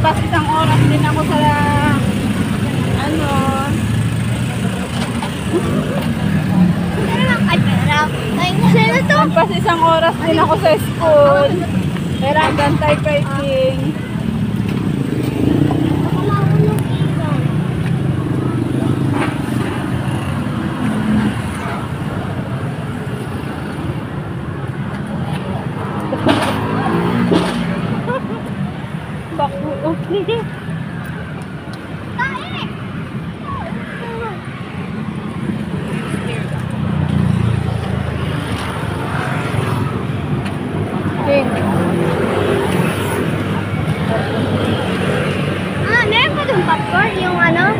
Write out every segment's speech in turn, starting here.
Lumampas isang oras din ako sa ano. Lumampas isang oras din ako sa school. Pero hanggang typewriting. Meron pa dong popcorn, yung ano?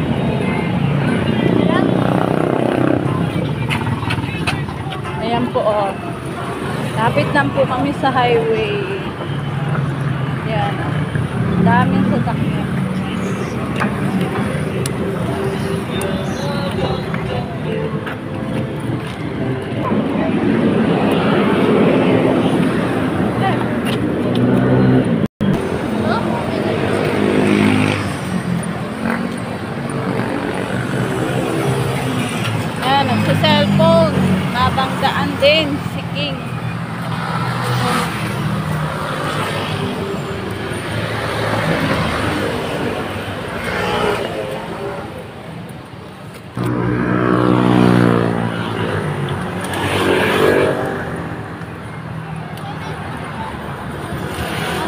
Ayan po, oh. Lapit lang po kami sa highway. Ayan. Daming sasakyan. Ayan, sa cellphone. Mabanggaan din si King.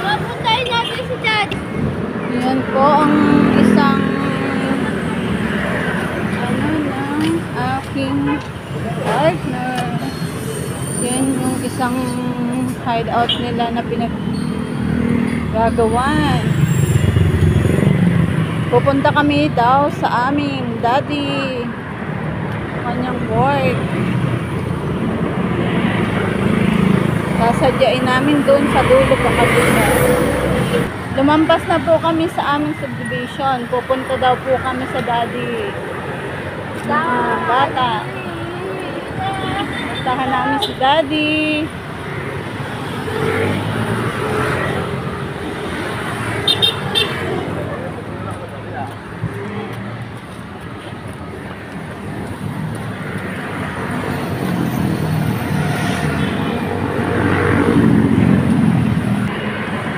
Mapuntahin natin si Daddy. Yan po ang isang ano ng aking partner. Yan yung isang hideout nila na pinaggagawan. Pupunta kami daw sa aming daddy. Kanyang work. Sasadyain namin doon sa dulo pa kabila. Lumampas na po kami sa aming subdivision. Pupunta daw po kami sa daddy. Bata. Puntahan namin si daddy.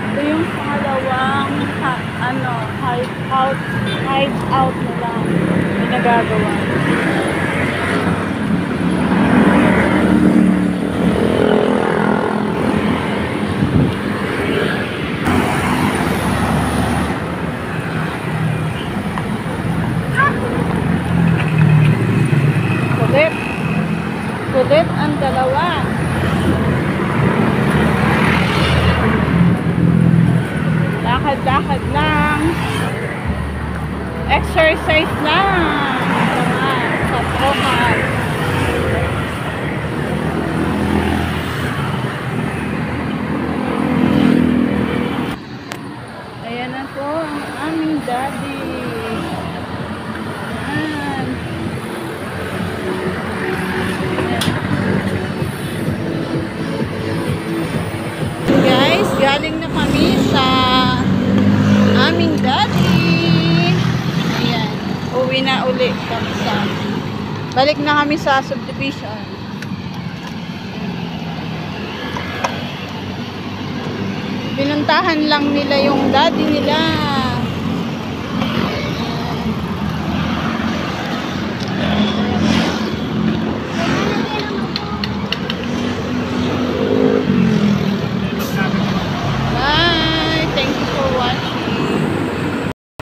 Ito yung pangalawang hideout nila na nagagawa. Kulit ang dalawa. Lakad-lakad lang. Exercise lang. Sa tropas. Ayan na po ang aming daddy. Ayan. Guys, galing na kami sa aming daddy. Ayan. Uwi na uli kami sa balik na kami sa subdivision. Pinuntahan lang nila yung daddy nila.